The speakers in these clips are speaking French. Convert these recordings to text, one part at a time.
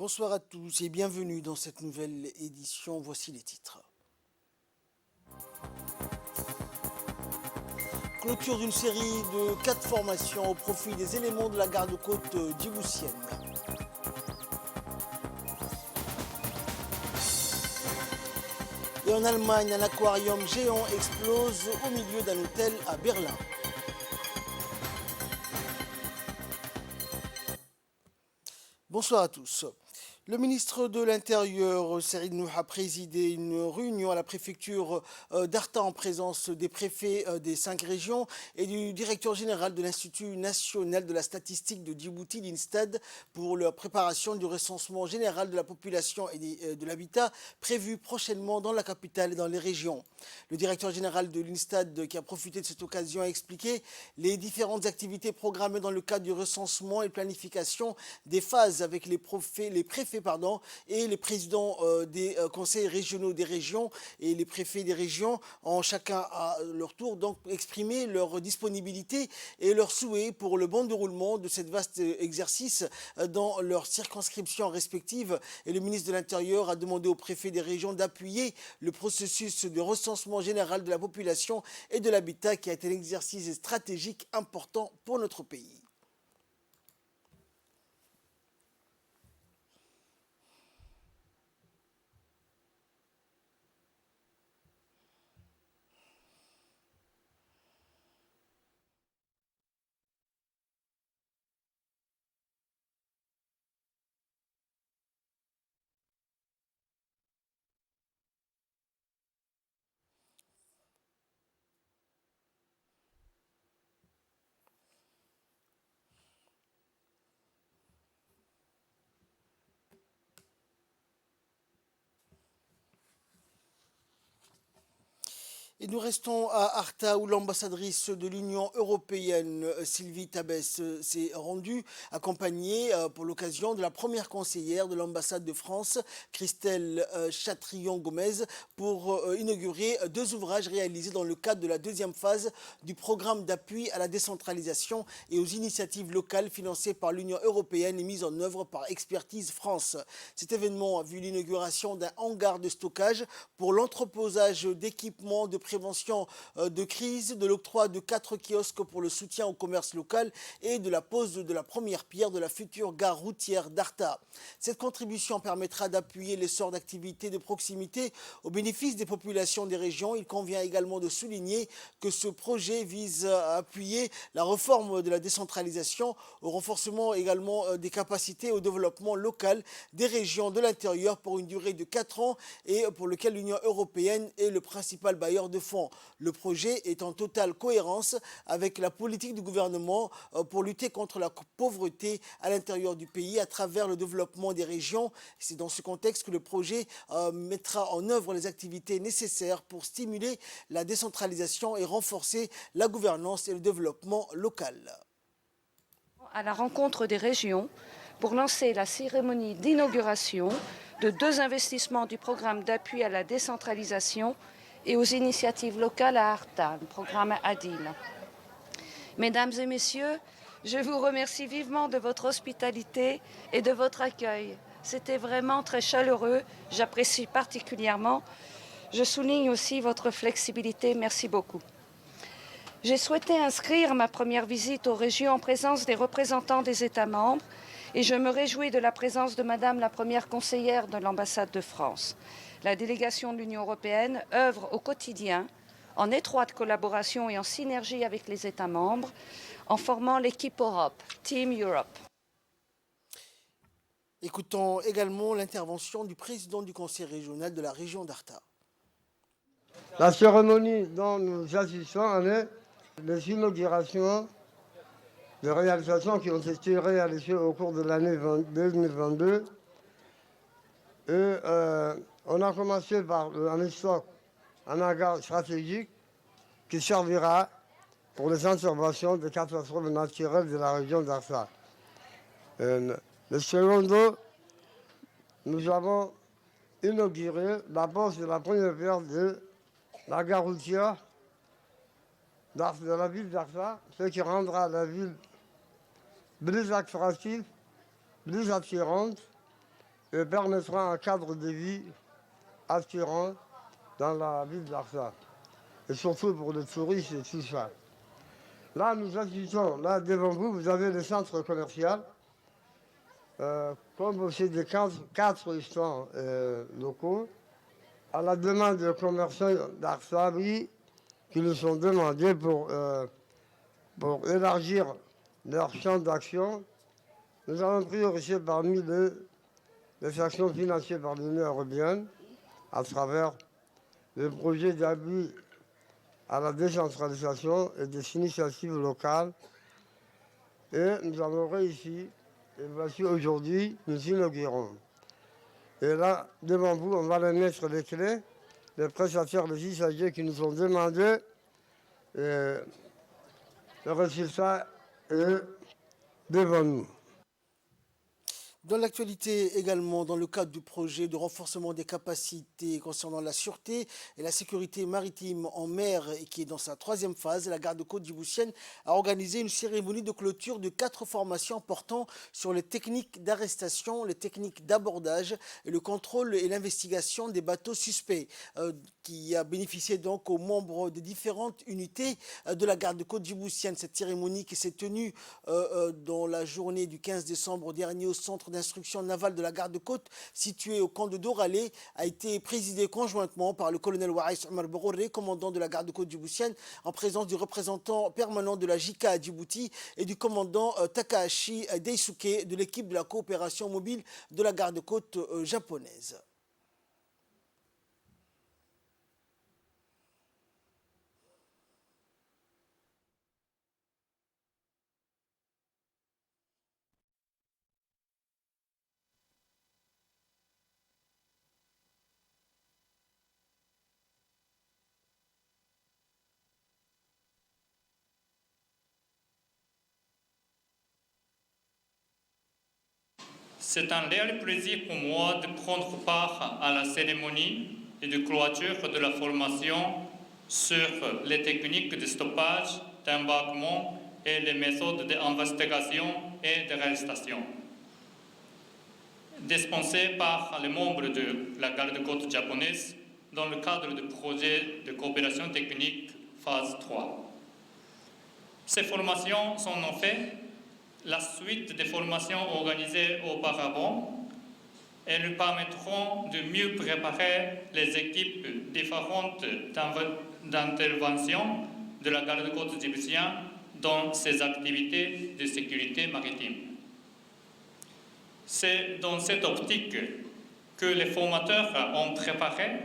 Bonsoir à tous et bienvenue dans cette nouvelle édition. Voici les titres. Clôture d'une série de 4 formations au profit des éléments de la garde-côte djiboutienne. Et en Allemagne, un aquarium géant explose au milieu d'un hôtel à Berlin. Bonsoir à tous. Le ministre de l'Intérieur, Serine Nour, a présidé une réunion à la préfecture d'Arta en présence des préfets des 5 régions et du directeur général de l'Institut national de la statistique de Djibouti, l'INSTAD, pour la préparation du recensement général de la population et de l'habitat prévu prochainement dans la capitale et dans les régions. Le directeur général de l'INSTAD, qui a profité de cette occasion, a expliqué les différentes activités programmées dans le cadre du recensement et planification des phases avec les préfets et les présidents des conseils régionaux des régions et les préfets des régions ont chacun à leur tour donc exprimé leur disponibilité et leur souhait pour le bon déroulement de cet vaste exercice dans leurs circonscriptions respectives. Et le ministre de l'Intérieur a demandé aux préfets des régions d'appuyer le processus de recensement général de la population et de l'habitat qui a été un exercice stratégique important pour notre pays. Et nous restons à Arta où l'ambassadrice de l'Union européenne, Sylvie Tabès, s'est rendue, accompagnée pour l'occasion de la première conseillère de l'ambassade de France, Christelle Chatrion-Gomez, pour inaugurer 2 ouvrages réalisés dans le cadre de la 2e phase du programme d'appui à la décentralisation et aux initiatives locales financées par l'Union européenne et mis en œuvre par Expertise France. Cet événement a vu l'inauguration d'un hangar de stockage pour l'entreposage d'équipements de prévention de crise, de l'octroi de 4 kiosques pour le soutien au commerce local et de la pose de la première pierre de la future gare routière d'Arta. Cette contribution permettra d'appuyer l'essor d'activités de proximité au bénéfice des populations des régions. Il convient également de souligner que ce projet vise à appuyer la réforme de la décentralisation, au renforcement également des capacités au développement local des régions de l'intérieur pour une durée de 4 ans et pour lequel l'Union européenne est le principal bailleur de fonds. Le projet est en totale cohérence avec la politique du gouvernement pour lutter contre la pauvreté à l'intérieur du pays à travers le développement des régions. C'est dans ce contexte que le projet mettra en œuvre les activités nécessaires pour stimuler la décentralisation et renforcer la gouvernance et le développement local. À la rencontre des régions pour lancer la cérémonie d'inauguration de 2 investissements du programme d'appui à la décentralisation et aux initiatives locales à Arta, le programme ADIL. Mesdames et messieurs, je vous remercie vivement de votre hospitalité et de votre accueil. C'était vraiment très chaleureux, j'apprécie particulièrement. Je souligne aussi votre flexibilité, merci beaucoup. J'ai souhaité inscrire ma première visite aux régions en présence des représentants des États membres et je me réjouis de la présence de Madame la première conseillère de l'ambassade de France. La délégation de l'Union européenne œuvre au quotidien en étroite collaboration et en synergie avec les États membres en formant l'équipe Europe, Team Europe. Écoutons également l'intervention du président du conseil régional de la région d'Arta. La cérémonie dont nous assistons en est les inaugurations de réalisations qui ont été réalisées au cours de l'année 2022. Et on a commencé par un stock, un hangar stratégique qui servira pour les interventions de catastrophes naturelles de la région d'Arta. Le secondo, nous avons inauguré la pose de la première pierre de la gare routière de la ville d'Arta, ce qui rendra la ville plus attractive, plus attirante et permettra un cadre de vie attirant dans la ville d'Arsa. Et surtout pour les touristes et tout ça. Là, nous assistons, là devant vous, vous avez le centre commercial, comme aussi des quatre stands locaux, à la demande des commerçants d'Arsa, oui, qui nous sont demandés pour élargir leur champ d'action. Nous avons priorisé parmi les actions financées par l'Union européenne à travers le projet d'appui à la décentralisation et des initiatives locales. Et nous avons réussi, et voici aujourd'hui, nous inaugurons. Et là, devant vous, on va les mettre les clés, les prestataires, les usagers qui nous ont demandé. Et le résultat est devant nous. Dans l'actualité également, dans le cadre du projet de renforcement des capacités concernant la sûreté et la sécurité maritime en mer et qui est dans sa troisième phase, la garde-côte djiboutienne a organisé une cérémonie de clôture de 4 formations portant sur les techniques d'arrestation, les techniques d'abordage et le contrôle et l'investigation des bateaux suspects qui a bénéficié donc aux membres des différentes unités de la garde-côte djiboutienne. Cette cérémonie qui s'est tenue dans la journée du 15 décembre dernier au centre d'instruction navale de la garde-côte située au camp de Doralé a été présidée conjointement par le colonel Waïs Omar Bororé, commandant de la garde-côte djiboutienne, en présence du représentant permanent de la JICA à Djibouti et du commandant Takahashi Daisuke de l'équipe de la coopération mobile de la garde-côte japonaise. C'est un réel plaisir pour moi de prendre part à la cérémonie et de clôture de la formation sur les techniques de stoppage, d'embarquement et les méthodes d'investigation et d'arrestation, dispensées par les membres de la garde-côte japonaise dans le cadre du projet de coopération technique phase 3. Ces formations sont en fait la suite des formations organisées auparavant. Elles permettront de mieux préparer les équipes différentes d'intervention de la garde-côte djiboutienne dans ses activités de sécurité maritime. C'est dans cette optique que les formateurs ont préparé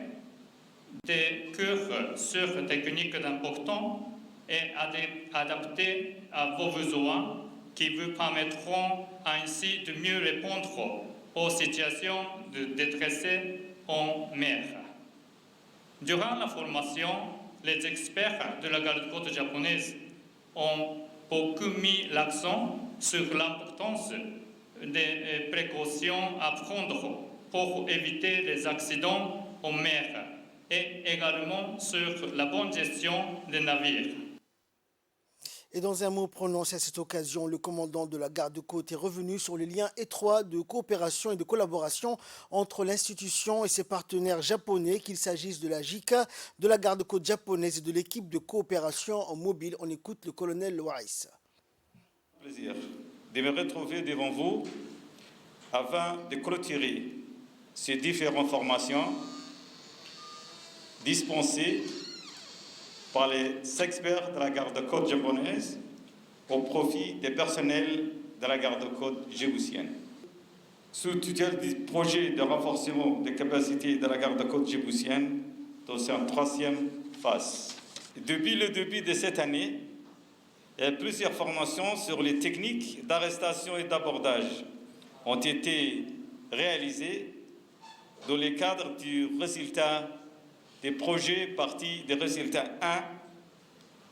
des cours sur techniques d'importants et adaptés à vos besoins qui vous permettront ainsi de mieux répondre aux situations de détresse en mer. Durant la formation, les experts de la garde-côte japonaise ont beaucoup mis l'accent sur l'importance des précautions à prendre pour éviter les accidents en mer et également sur la bonne gestion des navires. Et dans un mot prononcé à cette occasion, le commandant de la garde-côte est revenu sur les liens étroits de coopération et de collaboration entre l'institution et ses partenaires japonais, qu'il s'agisse de la JICA, de la garde-côte japonaise et de l'équipe de coopération en mobile. On écoute le colonel Waïs. Plaisir de me retrouver devant vous afin de clôturer ces différentes formations dispensées par les experts de la garde-côte japonaise au profit des personnels de la garde-côte djiboutienne. Sous tutelle du projet de renforcement des capacités de la garde-côte djiboutienne dans sa troisième phase. Depuis le début de cette année, plusieurs formations sur les techniques d'arrestation et d'abordage ont été réalisées dans le cadre du résultat des projets partis des résultats 1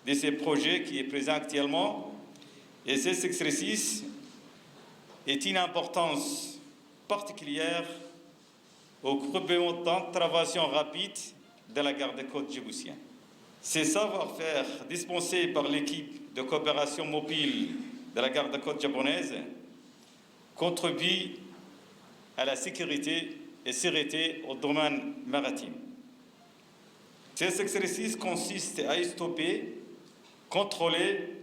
de ces projets qui est présent actuellement. Et cet exercice est une importance particulière au groupement d'intervention rapide de la garde-côte djiboutienne. Ces savoir-faire dispensés par l'équipe de coopération mobile de la garde-côte japonaise contribuent à la sécurité et sûreté au domaine maritime. Cet exercice consiste à stopper, contrôler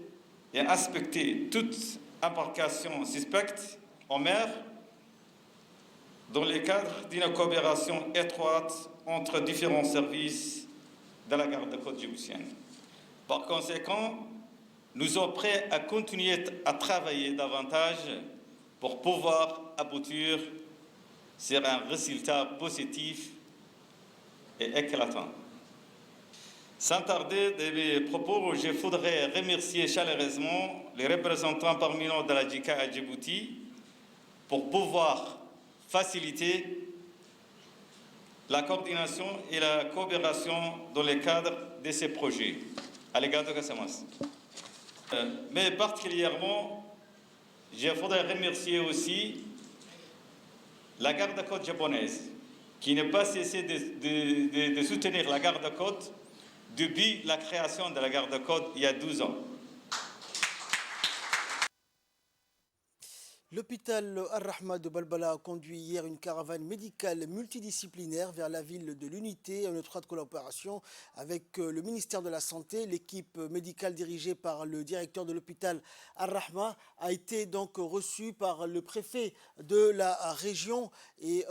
et inspecter toute embarcation suspecte en mer dans le cadre d'une coopération étroite entre différents services de la garde-côte djiboutienne. Par conséquent, nous sommes prêts à continuer à travailler davantage pour pouvoir aboutir sur un résultat positif et éclatant. Sans tarder de mes propos, je voudrais remercier chaleureusement les représentants parmi nous de la JICA à Djibouti pour pouvoir faciliter la coordination et la coopération dans le cadre de ces projets. Allegado Casamas. Mais particulièrement, je voudrais remercier aussi la garde-côte japonaise, qui n'a pas cessé de soutenir la garde-côte depuis la création de la garde-côte il y a 12 ans. L'hôpital Ar-Rahma de Balbala a conduit hier une caravane médicale multidisciplinaire vers la ville de l'Unité en étroite collaboration avec le ministère de la Santé. L'équipe médicale dirigée par le directeur de l'hôpital Ar-Rahma a été donc reçue par le préfet de la région et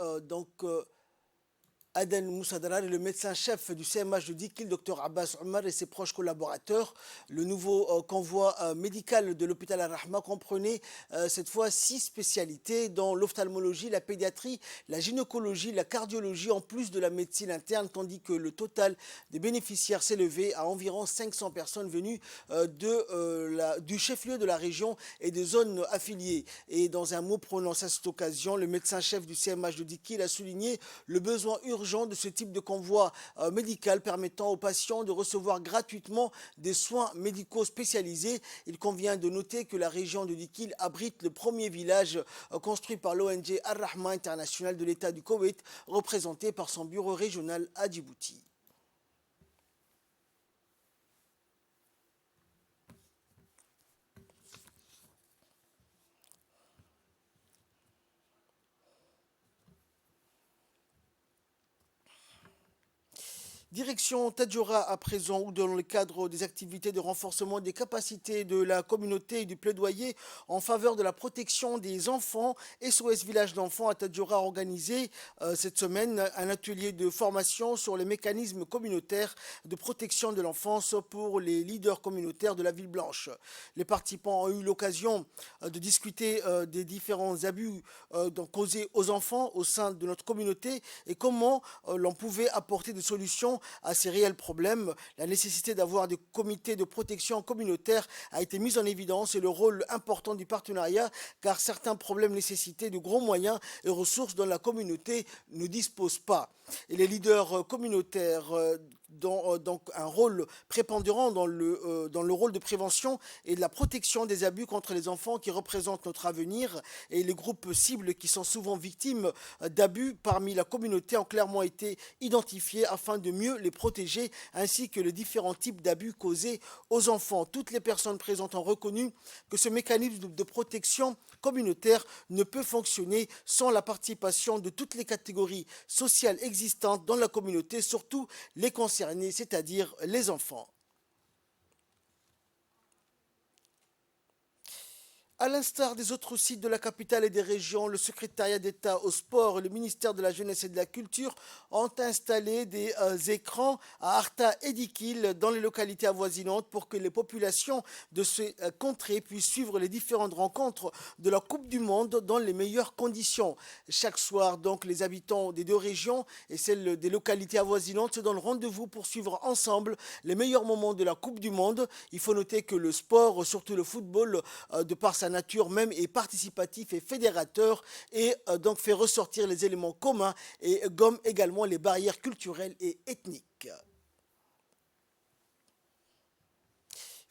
Aden Moussadrar est le médecin-chef du CMH de Dikil, Dr Abbas Omar et ses proches collaborateurs. Le nouveau convoi médical de l'hôpital Ar-Rahma comprenait cette fois 6 spécialités dont l'ophtalmologie, la pédiatrie, la gynécologie, la cardiologie en plus de la médecine interne, tandis que le total des bénéficiaires s'élevait à environ 500 personnes venues du chef-lieu de la région et des zones affiliées. Et dans un mot prononcé à cette occasion, le médecin-chef du CMH de Dikil a souligné le besoin urgent de ce type de convoi médical permettant aux patients de recevoir gratuitement des soins médicaux spécialisés. Il convient de noter que la région de Dikil abrite le premier village construit par l'ONG Ar-Rahma International de l'État du Koweït, représenté par son bureau régional à Djibouti. Direction Tadjoura à présent, où dans le cadre des activités de renforcement des capacités de la communauté et du plaidoyer en faveur de la protection des enfants, SOS Village d'enfants à Tadjoura a organisé cette semaine un atelier de formation sur les mécanismes communautaires de protection de l'enfance pour les leaders communautaires de la Ville Blanche. Les participants ont eu l'occasion de discuter des différents abus causés aux enfants au sein de notre communauté et comment l'on pouvait apporter des solutions à ces réels problèmes. La nécessité d'avoir des comités de protection communautaire a été mise en évidence et le rôle important du partenariat car certains problèmes nécessitaient de gros moyens et ressources dont la communauté ne dispose pas. Et les leaders communautaires donc un rôle prépondérant dans le rôle de prévention et de la protection des abus contre les enfants qui représentent notre avenir et les groupes cibles qui sont souvent victimes d'abus parmi la communauté ont clairement été identifiés afin de mieux les protéger ainsi que les différents types d'abus causés aux enfants. Toutes les personnes présentes ont reconnu que ce mécanisme de protection communautaire ne peut fonctionner sans la participation de toutes les catégories sociales existantes dans la communauté, surtout les concernés, c'est-à-dire les enfants. À l'instar des autres sites de la capitale et des régions, le secrétariat d'État au sport et le ministère de la Jeunesse et de la Culture ont installé des écrans à Arta et Dikil dans les localités avoisinantes pour que les populations de ces contrées puissent suivre les différentes rencontres de la Coupe du Monde dans les meilleures conditions. Chaque soir, donc, les habitants des deux régions et celles des localités avoisinantes se donnent rendez-vous pour suivre ensemble les meilleurs moments de la Coupe du Monde. Il faut noter que le sport, surtout le football, de par sa nature même est participatif et fédérateur et donc fait ressortir les éléments communs et gomme également les barrières culturelles et ethniques.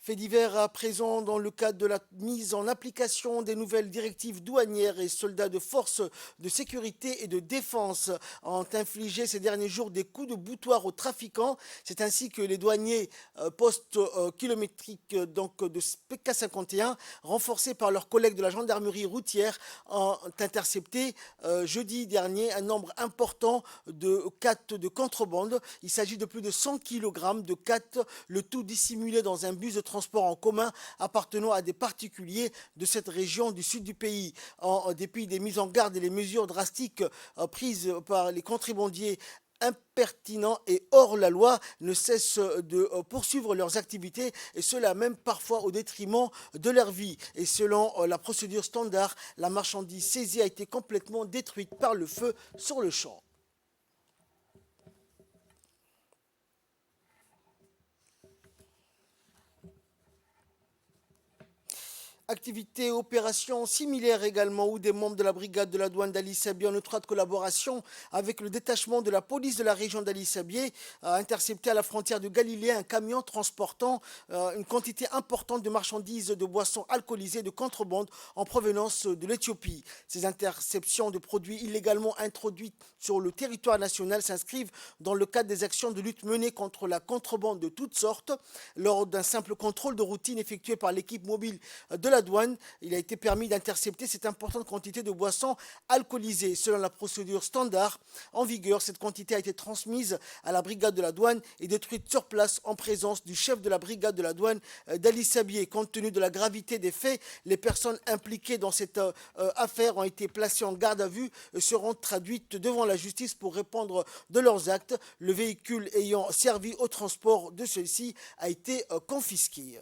Fait divers à présent dans le cadre de la mise en application des nouvelles directives douanières et soldats de forces de sécurité et de défense ont infligé ces derniers jours des coups de boutoir aux trafiquants. C'est ainsi que les douaniers postes kilométriques donc de PK51, renforcés par leurs collègues de la gendarmerie routière, ont intercepté jeudi dernier un nombre important de khat de contrebande. Il s'agit de plus de 100 kg de khat, le tout dissimulé dans un bus de transport en commun appartenant à des particuliers de cette région du sud du pays. En dépit des mises en garde et les mesures drastiques prises par les contrebandiers impertinents et hors la loi ne cessent de poursuivre leurs activités, et cela même parfois au détriment de leur vie. Et selon la procédure standard, la marchandise saisie a été complètement détruite par le feu sur le champ. Activités et opérations similaires également où des membres de la brigade de la douane d'Ali Sabié en étroite collaboration avec le détachement de la police de la région d'Ali Sabié a intercepté à la frontière de Galilée un camion transportant une quantité importante de marchandises de boissons alcoolisées de contrebande en provenance de l'Éthiopie. Ces interceptions de produits illégalement introduits sur le territoire national s'inscrivent dans le cadre des actions de lutte menées contre la contrebande de toutes sortes. Lors d'un simple contrôle de routine effectué par l'équipe mobile de la douane, il a été permis d'intercepter cette importante quantité de boissons alcoolisées. Selon la procédure standard en vigueur, cette quantité a été transmise à la brigade de la douane et détruite sur place en présence du chef de la brigade de la douane d'Ali Sabié. Compte tenu de la gravité des faits, les personnes impliquées dans cette affaire ont été placées en garde à vue et seront traduites devant la justice pour répondre de leurs actes. Le véhicule ayant servi au transport de ceux-ci a été confisqué.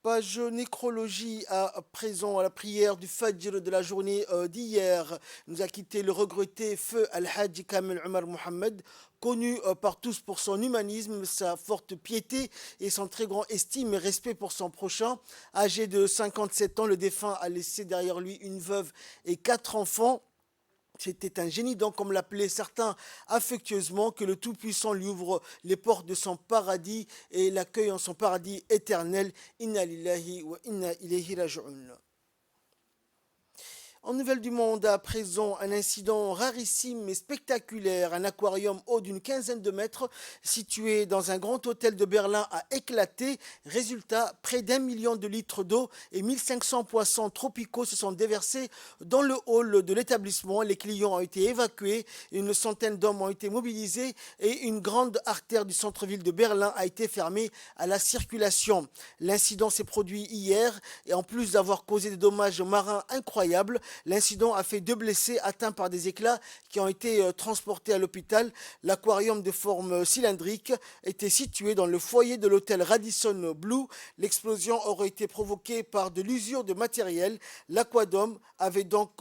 Page nécrologie à présent à la prière du Fajr de la journée d'hier. Nous a quitté le regretté feu Al-Hajj Kamel Omar Mohamed, connu par tous pour son humanisme, sa forte piété et son très grand estime et respect pour son prochain. Âgé de 57 ans, le défunt a laissé derrière lui une veuve et 4 enfants. C'était un génie, donc, comme l'appelaient certains affectueusement, que le Tout-Puissant lui ouvre les portes de son paradis et l'accueille en son paradis éternel. Inna lillahi wa inna ilayhi raji'un. En nouvelles du monde, à présent, un incident rarissime mais spectaculaire. Un aquarium haut d'une quinzaine de mètres, situé dans un grand hôtel de Berlin, a éclaté. Résultat, près d'1 million de litres d'eau et 1500 poissons tropicaux se sont déversés dans le hall de l'établissement. Les clients ont été évacués, une centaine d'hommes ont été mobilisés et une grande artère du centre-ville de Berlin a été fermée à la circulation. L'incident s'est produit hier et en plus d'avoir causé des dommages marins incroyables, l'incident a fait 2 blessés atteints par des éclats qui ont été transportés à l'hôpital. L'aquarium de forme cylindrique était situé dans le foyer de l'hôtel Radisson Blu. L'explosion aurait été provoquée par de l'usure de matériel. L'aquadome avait donc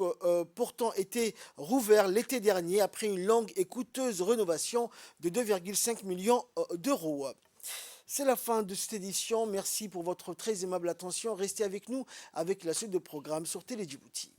pourtant été rouvert l'été dernier après une longue et coûteuse rénovation de 2,5 millions d'euros. C'est la fin de cette édition. Merci pour votre très aimable attention. Restez avec nous avec la suite de programmes sur Télé Djibouti.